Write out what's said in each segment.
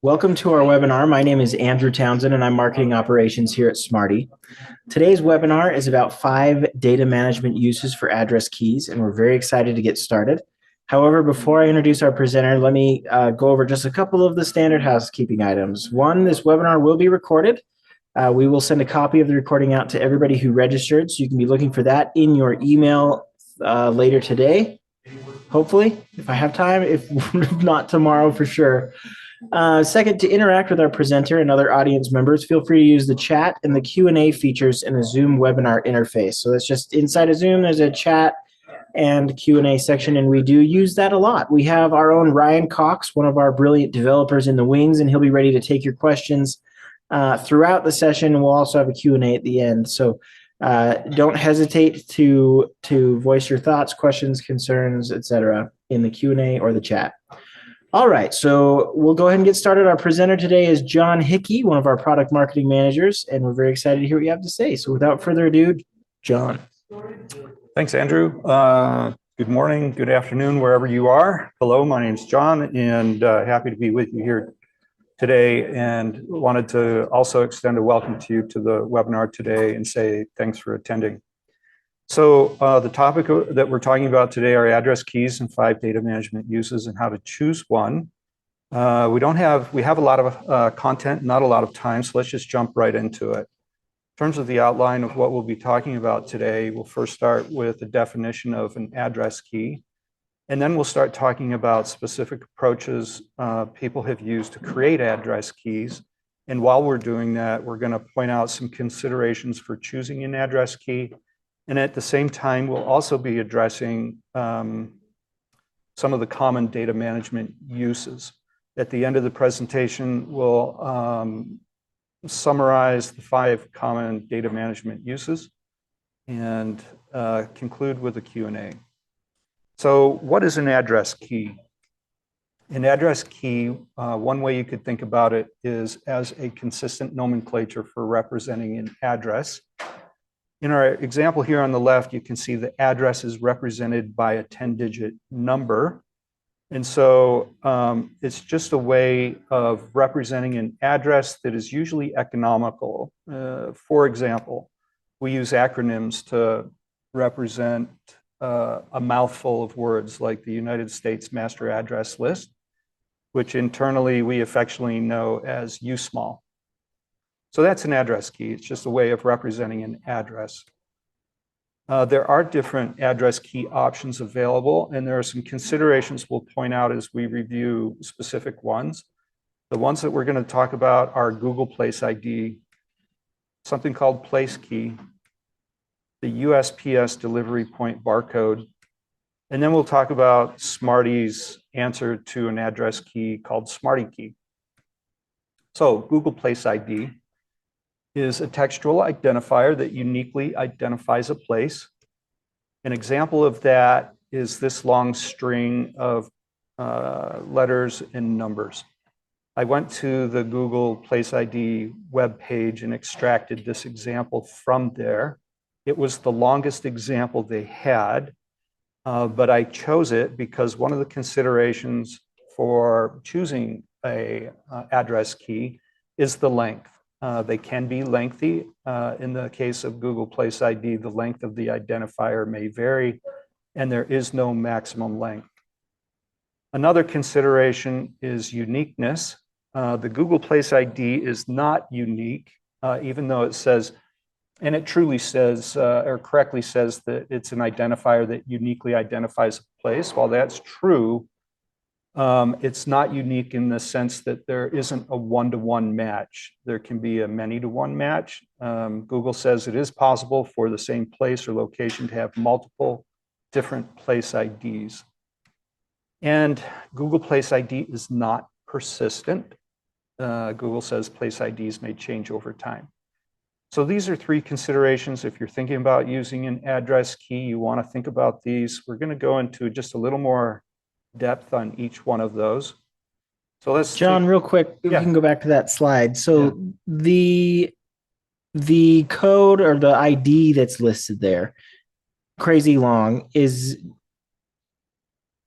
Welcome to our webinar. My name is Andrew Townsend and I'm marketing operations here at Smarty. Today's webinar is about 5 data management uses for address keys, and we're very excited to get started. However, before I introduce our presenter, let me go over just a couple of the standard housekeeping items. One, this webinar will be recorded. We will send a copy of the recording out to everybody who registered, so you can be looking for that in your email later today, hopefully, if I have time, if not tomorrow for sure. Second, to interact with our presenter and other audience members, feel free to use the chat and the Q&A features in the Zoom webinar interface. So that's just inside of Zoom, there's a chat and Q&A section, and we do use that a lot. We have our own Ryan Cox, one of our brilliant developers in the wings, and he'll be ready to take your questions throughout the session. We'll also have a Q&A at the end. So don't hesitate to voice your thoughts, questions, concerns, etc. in the Q&A or the chat. All right, so we'll go ahead and get started. Our presenter today is John Hickey, one of our product marketing managers, and we're very excited to hear what you have to say. So without further ado, John. Thanks, Andrew. Good morning, good afternoon, wherever you are. Hello, my name's John, and happy to be with you here today, and wanted to also extend a welcome to you to the webinar today and say thanks for attending. So the topic that we're talking about today are address keys and 5 data management uses and how to choose one. We have a lot of content, not a lot of time, so let's just jump right into it. In terms of the outline of what we'll be talking about today, we'll first start with the definition of an address key, and then we'll start talking about specific approaches people have used to create address keys. And while we're doing that, we're going to point out some considerations for choosing an address key. And at the same time, we'll also be addressing some of the common data management uses. At the end of the presentation, we'll summarize the 5 common data management uses and conclude with a Q&A. So what is an address key? An address key, one way you could think about it is as a consistent nomenclature for representing an address. In our example here on the left, you can see the address is represented by a 10-digit number. And so it's just a way of representing an address that is usually economical. For example, we use acronyms to represent a mouthful of words like the United States Master Address List, which internally we affectionately know as USMAL. So that's an address key. It's just a way of representing an address. There are different address key options available, and there are some considerations we'll point out as we review specific ones. The ones that we're going to talk about are Google Place ID, something called Place Key, the USPS delivery point barcode, and then we'll talk about Smarty's answer to an address key called Smarty Key. So Google Place ID is a textual identifier that uniquely identifies a place. An example of that is this long string of letters and numbers. I went to the Google Place ID webpage and extracted this example from there. It was the longest example they had, but I chose it because one of the considerations for choosing a address key is the length. They can be lengthy. In the case of Google Place ID, the length of the identifier may vary, and there is no maximum length. Another consideration is uniqueness. The Google Place ID is not unique, even though it says, and it truly says, or correctly says that it's an identifier that uniquely identifies a place. While that's true, it's not unique in the sense that there isn't a one-to-one match. There can be a many-to-one match. Google says it is possible for the same place or location to have multiple different place IDs. And Google Place ID is not persistent. Google says place IDs may change over time. So these are 3 considerations. If you're thinking about using an address key, you want to think about these. We're going to go into just a little more depth on each one of those. So let's John, real quick, if we can go back to that slide. So the code or the ID that's listed there, crazy long, is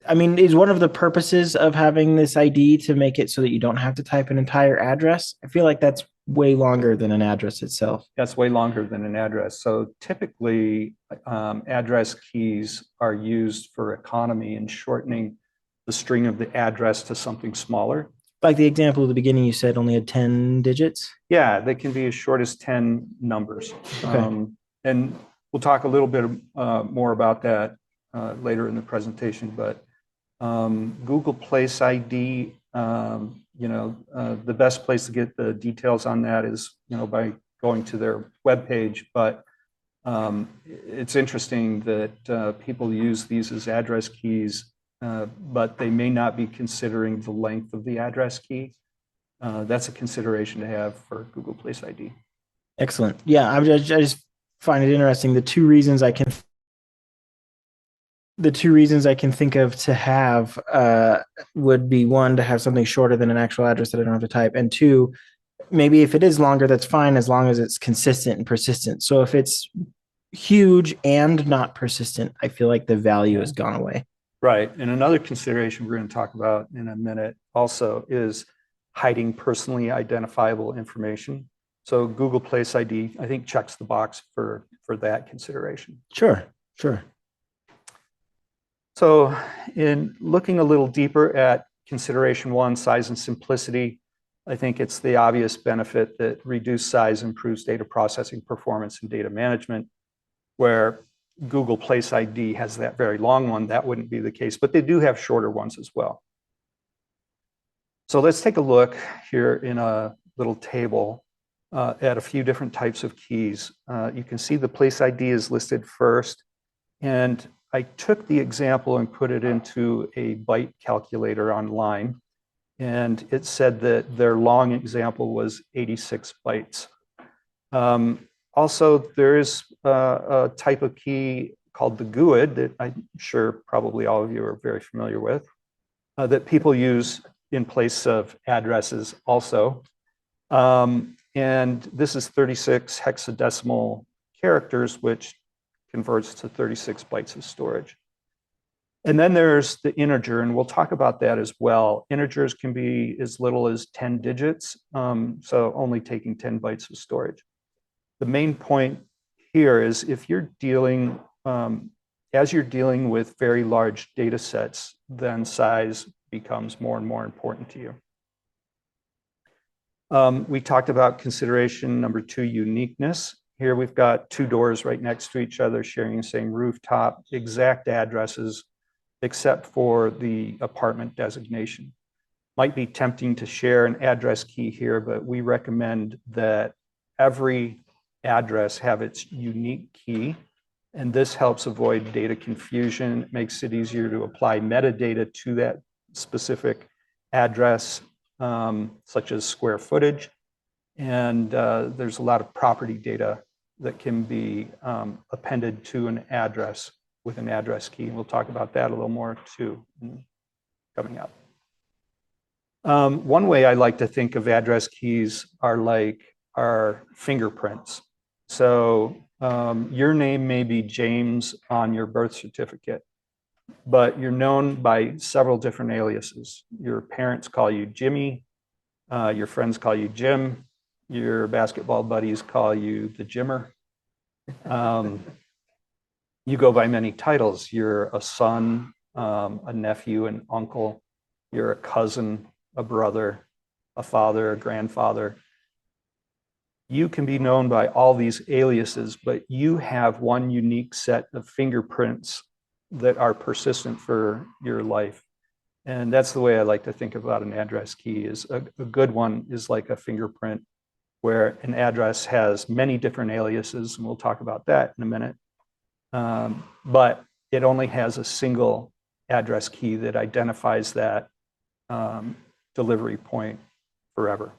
I mean, is one of the purposes of having this ID to make it so that you don't have to type an entire address? I feel like that's way longer than an address itself. That's way longer than an address. So typically, address keys are used for economy and shortening the string of the address to something smaller. Like the example at the beginning, you said only had 10 digits. Yeah, they can be as short as 10 numbers. Okay. And we'll talk a little bit more about that later in the presentation, but Google Place ID, the best place to get the details on that is, by going to their webpage. But it's interesting that people use these as address keys, but they may not be considering the length of the address key. That's a consideration to have for Google Place ID. Excellent. Yeah, I just find it interesting. The two reasons I can think of to have would be one, to have something shorter than an actual address that I don't have to type, and two, maybe if it is longer, that's fine as long as it's consistent and persistent. So if it's huge and not persistent, I feel like the value has gone away. Right. And another consideration we're going to talk about in a minute also is hiding personally identifiable information. So Google Place ID, I think, checks the box for that consideration. Sure, sure. So in looking a little deeper at consideration one, size and simplicity, I think it's the obvious benefit that reduced size improves data processing performance and data management, where Google Place ID has that very long one. That wouldn't be the case, but they do have shorter ones as well. So let's take a look here in a little table at a few different types of keys. You can see the Place ID is listed first, and I took the example and put it into a byte calculator online, and it said that their long example was 86 bytes. Also, there is a type of key called the GUID that I'm sure probably all of you are very familiar with, that people use in place of addresses also. And this is 36 hexadecimal characters, which converts to 36 bytes of storage. And then there's the integer, and we'll talk about that as well. Integers can be as little as 10 digits, so only taking 10 bytes of storage. The main point here is if you're dealing, as you're dealing with very large data sets, then size becomes more and more important to you. We talked about consideration number two, uniqueness. Here we've got two doors right next to each other sharing the same rooftop, exact addresses, except for the apartment designation. Might be tempting to share an address key here, but we recommend that every address have its unique key, and this helps avoid data confusion. It makes it easier to apply metadata to that specific address, such as square footage. And there's a lot of property data that can be appended to an address with an address key. We'll talk about that a little more too coming up. One way I like to think of address keys are like our fingerprints. So your name may be James on your birth certificate, but you're known by several different aliases. Your parents call you Jimmy, your friends call you Jim, your basketball buddies call you the Jimmer. You go by many titles. You're a son, a nephew, an uncle, you're a cousin, a brother, a father, a grandfather. You can be known by all these aliases, but you have one unique set of fingerprints that are persistent for your life. And that's the way I like to think about an address key. Is a good one is like a fingerprint where an address has many different aliases, and we'll talk about that in a minute. But it only has a single address key that identifies that delivery point forever.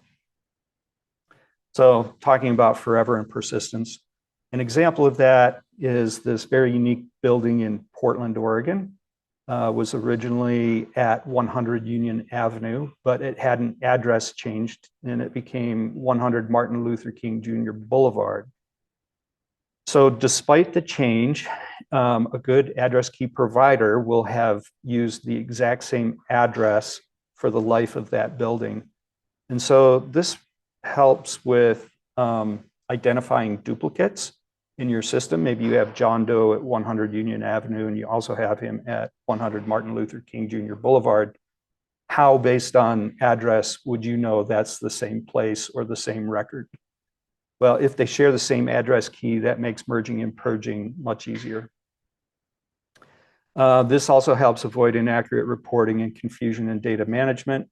So talking about forever and persistence, an example of that is this very unique building in Portland, Oregon. Was originally at 100 Union Avenue, but it had an address changed and it became 100 Martin Luther King Jr. Boulevard. So despite the change, a good address key provider will have used the exact same address for the life of that building. And so this helps with identifying duplicates in your system. Maybe you have John Doe at 100 Union Avenue, and you also have him at 100 Martin Luther King Jr. Boulevard. How, based on address, would you know that's the same place or the same record? Well, if they share the same address key, that makes merging and purging much easier. This also helps avoid inaccurate reporting and confusion in data management.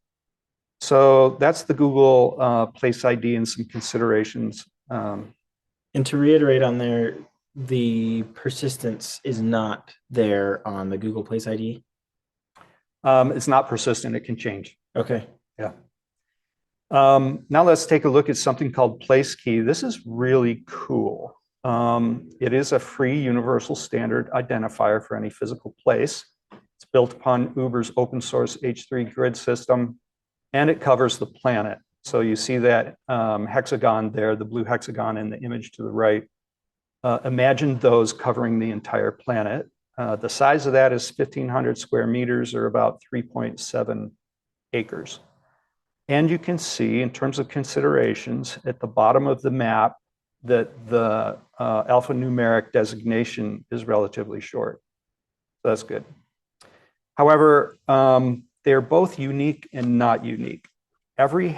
So that's the Google Place ID and some considerations. And to reiterate on there, the persistence is not there on the Google Place ID. It's not persistent, it can change. Okay. Yeah. Now let's take a look at something called Place Key. This is really cool. It is a free universal standard identifier for any physical place. It's built upon Uber's open source H3 grid system, and it covers the planet. So you see that hexagon there, the blue hexagon in the image to the right. Imagine those covering the entire planet. The size of that is 1,500 square meters, or about 3.7 acres. And you can see, in terms of considerations, at the bottom of the map, that the alphanumeric designation is relatively short. So that's good. However, they're both unique and not unique. Every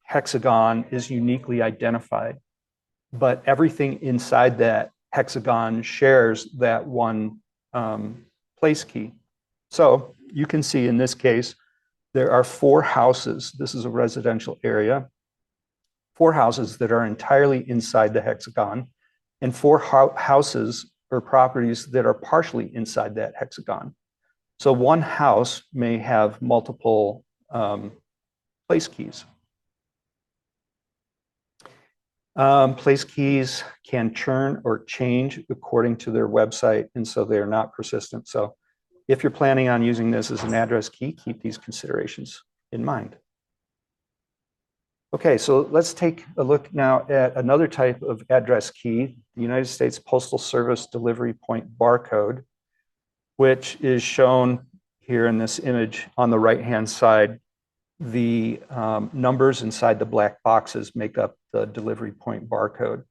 hexagon is uniquely identified, but everything inside that hexagon shares that one place key. So you can see in this case, there are 4 houses. This is a residential area. 4 houses that are entirely inside the hexagon, and 4 houses or properties that are partially inside that hexagon. So one house may have multiple place keys. Place keys can churn or change according to their website, and so they're not persistent. So if you're planning on using this as an address key, keep these considerations in mind. Okay, so let's take a look now at another type of address key, the United States Postal Service delivery point barcode, which is shown here in this image on the right-hand side. The numbers inside the black boxes make up the delivery point barcode.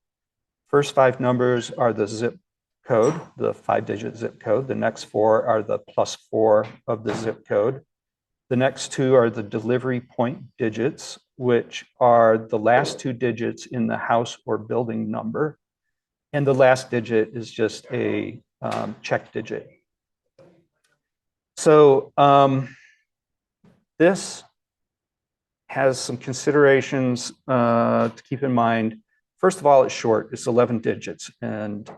First 5 numbers are the zip code, the 5-digit zip code. The next 4 are the +4 of the zip code. The next 2 are the delivery point digits, which are the last 2 digits in the house or building number. And the last digit is just a check digit. So this has some considerations to keep in mind. First of all, it's short, it's 11 digits. And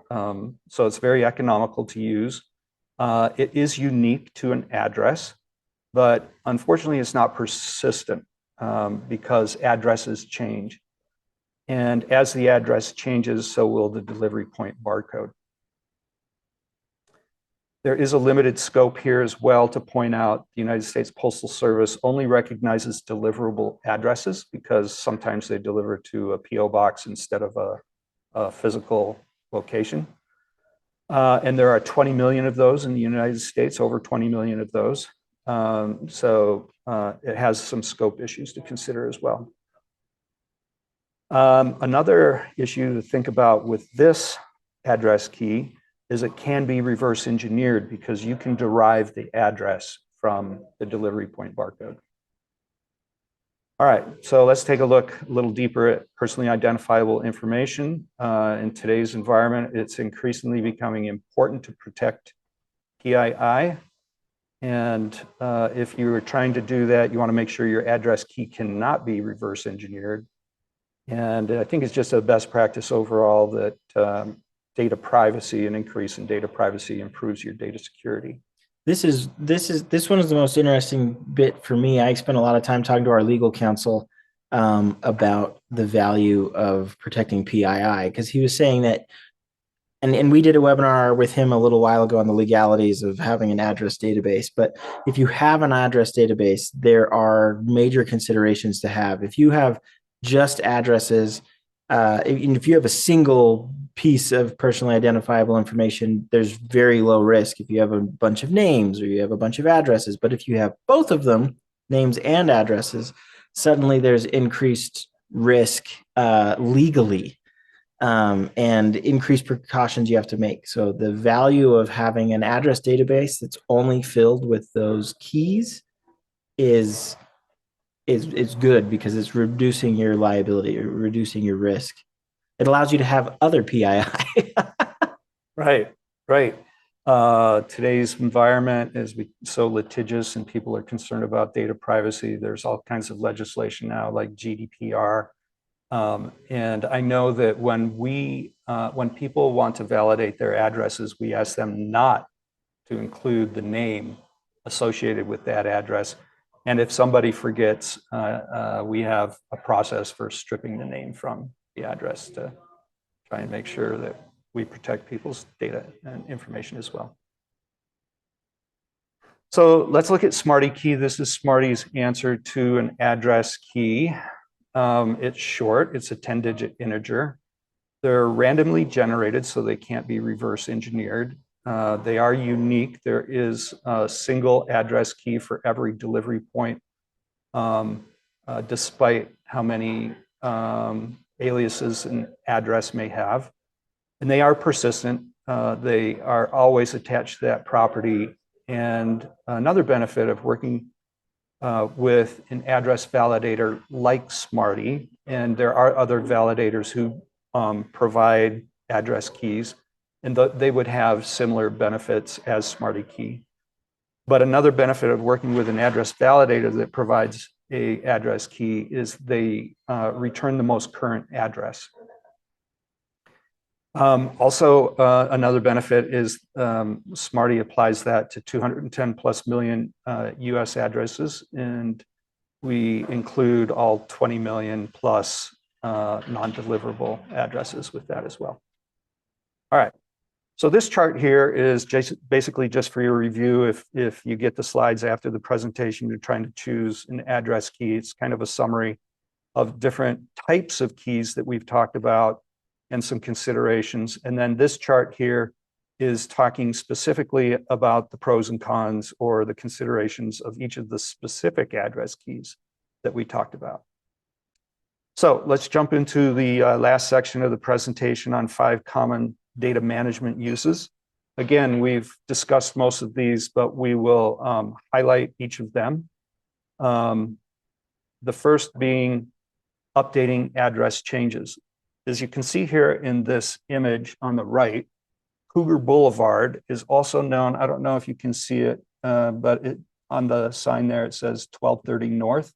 so it's very economical to use. It is unique to an address, but unfortunately it's not persistent because addresses change. And as the address changes, so will the delivery point barcode. There is a limited scope here as well to point out the United States Postal Service only recognizes deliverable addresses because sometimes they deliver to a PO box instead of a physical location. And there are 20 million of those in the United States, over 20 million of those. So it has some scope issues to consider as well. Another issue to think about with this address key is it can be reverse engineered because you can derive the address from the delivery point barcode. All right, so let's take a look a little deeper at personally identifiable information. In today's environment, it's increasingly becoming important to protect PII. And if you are trying to do that, you want to make sure your address key cannot be reverse engineered. And I think it's just a best practice overall that data privacy and increase in data privacy improves your data security. This one is the most interesting bit for me. I spent a lot of time talking to our legal counsel about the value of protecting PII, because he was saying that, and we did a webinar with him a little while ago on the legalities of having an address database. But if you have an address database, there are major considerations to have. If you have just addresses, if you have a single piece of personally identifiable information, there's very low risk if you have a bunch of names or you have a bunch of addresses. But if you have both of them, names and addresses, suddenly there's increased risk legally, and increased precautions you have to make. So the value of having an address database that's only filled with those keys is is good because it's reducing your liability, reducing your risk. It allows you to have other PII. Right, right. Today's environment is so litigious and people are concerned about data privacy. There's all kinds of legislation now like GDPR. And I know that when people want to validate their addresses, we ask them not to include the name associated with that address. And if somebody forgets, we have a process for stripping the name from the address to try and make sure that we protect people's data and information as well. So let's look at Smarty Key. This is Smarty's answer to an address key. It's short, it's a 10-digit integer. They're randomly generated, so they can't be reverse engineered. They are unique. There is a single address key for every delivery point, despite how many aliases an address may have. And they are persistent. They are always attached to that property. And another benefit of working with an address validator like Smarty, and there are other validators who provide address keys, and they would have similar benefits as Smarty Key. But another benefit of working with an address validator that provides a address key is they return the most current address. Also, another benefit is Smarty applies that to 210 plus million US addresses, and we include all 20 million plus non-deliverable addresses with that as well. All right, so this chart here is basically just for your review. If you get the slides after the presentation, you're trying to choose an address key. It's kind of a summary of different types of keys that we've talked about and some considerations. And then this chart here is talking specifically about the pros and cons or the considerations of each of the specific address keys that we talked about. So let's jump into the last section of the presentation on 5 common data management uses. Again, we've discussed most of these, but we will highlight each of them. The first being updating address changes. As you can see here in this image on the right, Cougar Boulevard is also known, I don't know if you can see it, but on the sign there, it says 1230 North.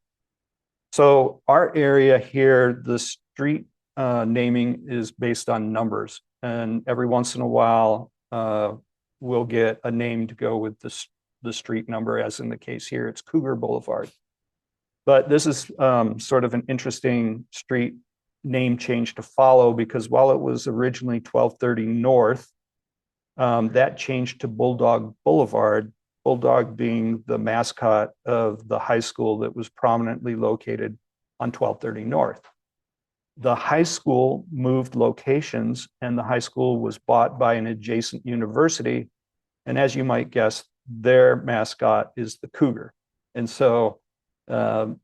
So our area here, the street naming is based on numbers. And every once in a while, we'll get a name to go with the street number, as in the case here, it's Cougar Boulevard. But this is sort of an interesting street name change to follow, because while it was originally 1230 North, that changed to Bulldog Boulevard, Bulldog being the mascot of the high school that was prominently located on 1230 North. The high school moved locations, and the high school was bought by an adjacent university. And as you might guess, their mascot is the cougar. And so there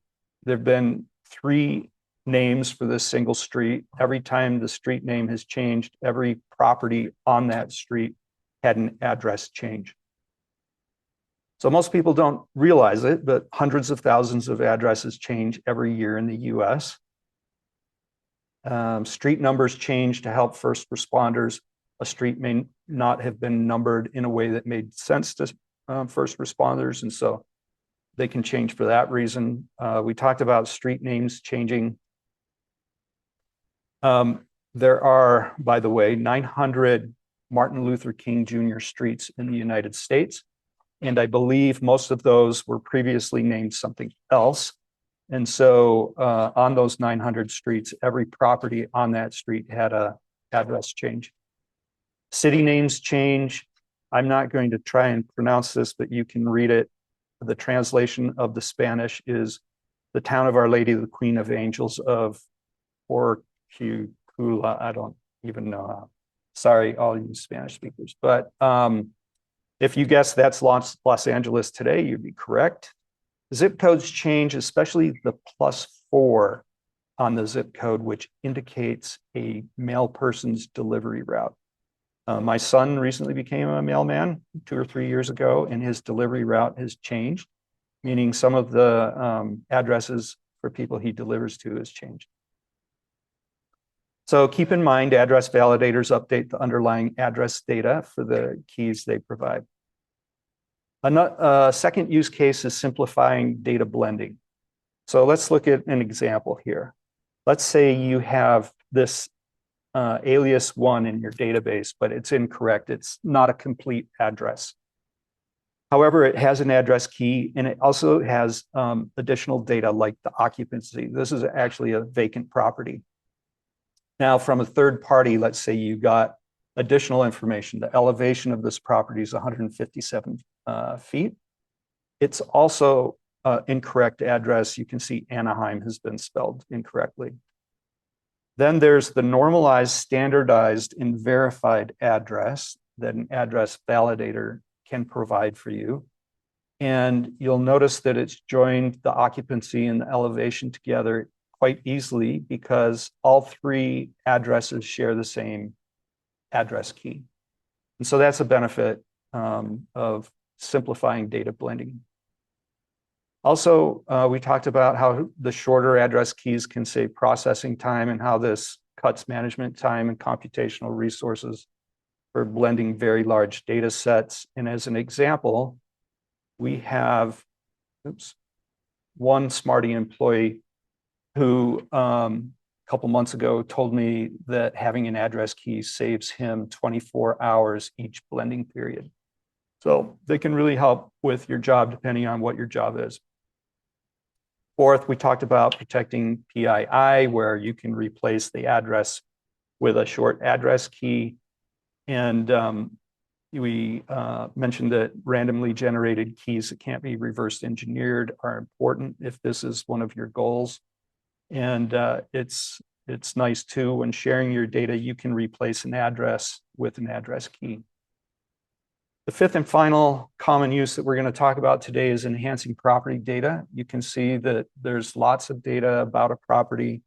have been 3 names for this single street. Every time the street name has changed, every property on that street had an address change. So most people don't realize it, but hundreds of thousands of addresses change every year in the US. Street numbers change to help first responders. A street may not have been numbered in a way that made sense to first responders, and so they can change for that reason. We talked about street names changing. There are, by the way, 900 Martin Luther King Jr. streets in the United States, and I believe most of those were previously named something else. And so on those 900 streets, every property on that street had an address change. City names change. I'm not going to try and pronounce this, but you can read it. The translation of the Spanish is the town of Our Lady, the Queen of Angels of Porcueto. Hula. I don't even know how. Sorry, all you Spanish speakers. But if you guess that's Los Angeles today, you'd be correct. Zip codes change, especially the +4 on the zip code, which indicates a mail person's delivery route. My son recently became a mailman 2 or 3 years ago, and his delivery route has changed, meaning some of the addresses for people he delivers to has changed. So keep in mind, address validators update the underlying address data for the keys they provide. A second use case is simplifying data blending. So let's look at an example here. Let's say you have this alias 1 in your database, but it's incorrect. It's not a complete address. However, it has an address key, and it also has additional data like the occupancy. This is actually a vacant property. Now, from a third party, let's say you got additional information. The elevation of this property is 157 feet. It's also incorrect address. You can see Anaheim has been spelled incorrectly. Then there's the normalized, standardized, and verified address that an address validator can provide for you. And you'll notice that it's joined the occupancy and the elevation together quite easily because all 3 addresses share the same address key. And so that's a benefit of simplifying data blending. Also, we talked about how the shorter address keys can save processing time and how this cuts management time and computational resources for blending very large data sets. And as an example, we have one Smarty employee who a couple months ago told me that having an address key saves him 24 hours each blending period. So they can really help with your job depending on what your job is. Fourth, we talked about protecting PII, where you can replace the address with a short address key. And we mentioned that randomly generated keys that can't be reverse engineered are important if this is one of your goals. And it's nice too, when sharing your data, you can replace an address with an address key. The fifth and final common use that we're going to talk about today is enhancing property data. You can see that there's lots of data about a property,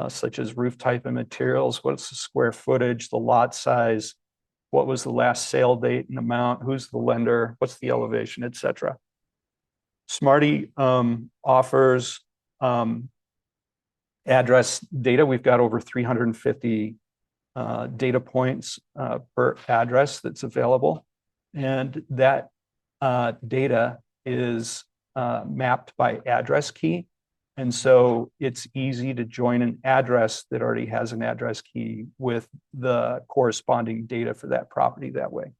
such as roof type and materials, what's the square footage, the lot size, what was the last sale date and amount, who's the lender, what's the elevation, etc. Smarty offers address data. We've got over 350 data points per address that's available. And that data is mapped by address key. And so it's easy to join an address that already has an address key with the corresponding data for that property that way.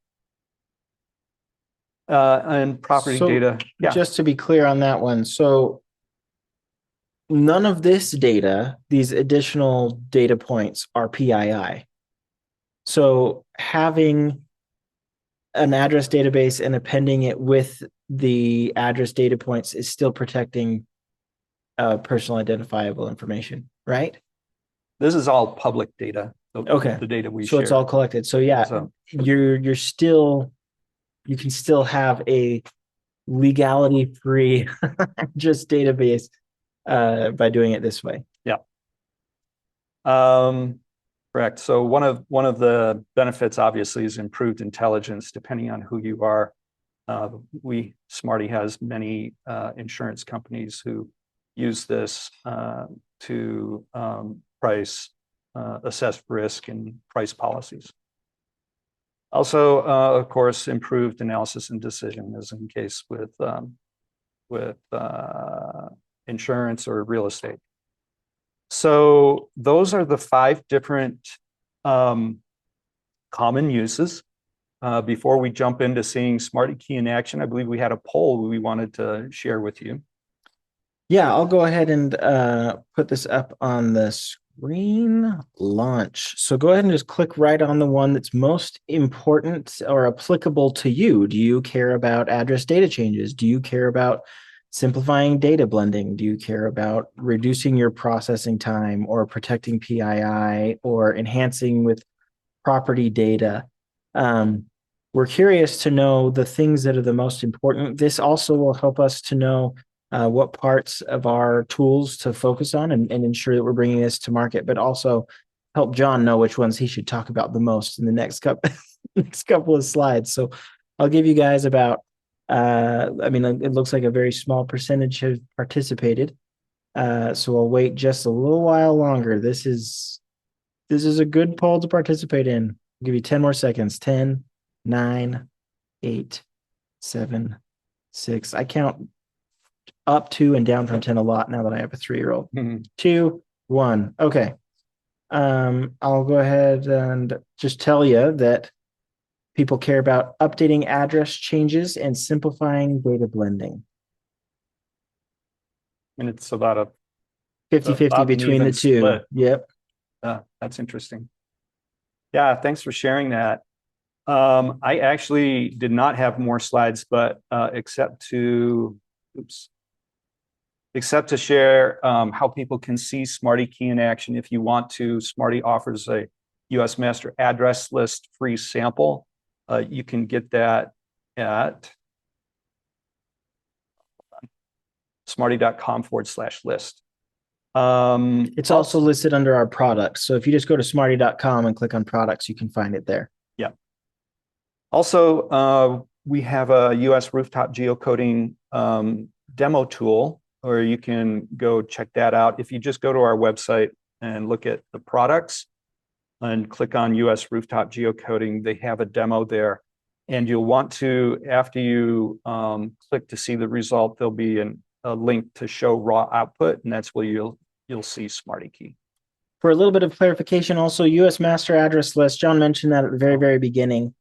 And property data. Yeah. Just to be clear on that one. So none of this data, these additional data points, are PII. So having an address database and appending it with the address data points is still protecting personal identifiable information, right? This is all public data. Okay. The data we share. So it's all collected. So yeah, you can still have a legality-free just database by doing it this way. Yeah. Correct. So one of the benefits obviously is improved intelligence depending on who you are. Smarty has many insurance companies who use this to price, assess risk and price policies. Also, of course, improved analysis and decision is in case with insurance or real estate. So those are the 5 different common uses. Before we jump into seeing Smarty Key in action, I believe we had a poll we wanted to share with you. Yeah, I'll go ahead and put this up on the screen. Launch. So go ahead and just click right on the one that's most important or applicable to you. Do you care about address data changes? Do you care about Simplifying data blending. Do you care about reducing your processing time or protecting PII or enhancing with property data? We're curious to know the things that are the most important. This also will help us to know what parts of our tools to focus on and ensure that we're bringing this to market, but also help John know which ones he should talk about the most in the next couple of slides. So I'll give you guys about I mean, it looks like a very small percentage have participated. So I'll wait just a little while longer. This is a good poll to participate in. I'll give you 10 more seconds. 10, 9, 8, 7, 6. I count up to and down from 10 a lot now that I have a 3-year-old. 2, 1. Okay. I'll go ahead and just tell you that people care about updating address changes and simplifying data blending. And it's about a 50-50 about an between even the two. split. Yep. That's interesting. Yeah, thanks for sharing that. I actually did not have more slides, but except to share how people can see Smarty Key in action. If you want to, Smarty offers a U.S. master address list free sample. You can get that at smarty.com/list. It's also listed under our products. So if you just go to smarty.com and click on products, you can find it there. Yeah. Also, we have a US rooftop geocoding demo tool, or you can go check that out. If you just go to our website and look at the products and click on US rooftop geocoding, they have a demo there. And you'll want to, after you click to see the result, there'll be a link to show raw output, and that's where you'll see Smarty Key. For a little bit of clarification, also U.S. master address list. John mentioned that at the very, very beginning.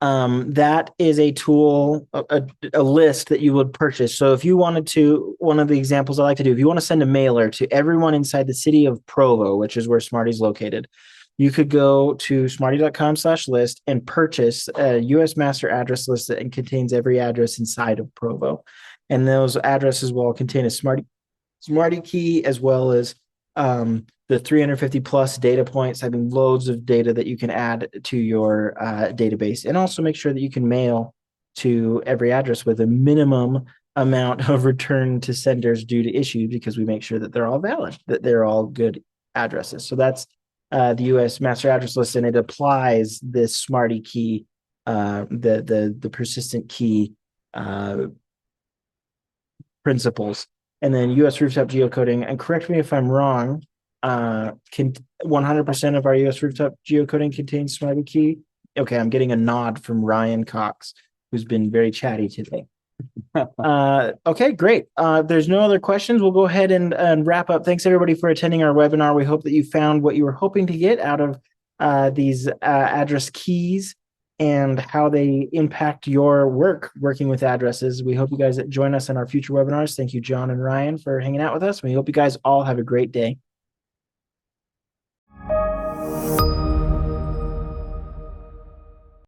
That is a tool, a list that you would purchase. So if you wanted to, one of the examples I like to do, if you want to send a mailer to everyone inside the city of Provo, which is where Smarty's located, you could go to smarty.com/list and purchase a U.S. master address list that contains every address inside of Provo. And those addresses will contain a Smarty Key, as well as the 350 plus data points, having loads of data that you can add to your database, and also make sure that you can mail to every address with a minimum amount of return to senders due to issue, because we make sure that they're all valid, that they're all good addresses. So that's the U.S. master address list, and it applies this Smarty Key, the persistent key principles. And then U.S. rooftop geocoding, and correct me if I'm wrong, 100% of our U.S. rooftop geocoding contains Smarty Key. Okay, I'm getting a nod from Ryan Cox, who's been very chatty today. Okay, great. There's no other questions. We'll go ahead and wrap up. Thanks everybody for attending our webinar. We hope that you found what you were hoping to get out of these address keys and how they impact your working with addresses. We hope you guys join us in our future webinars. Thank you, John and Ryan, for hanging out with us. We hope you guys all have a great day.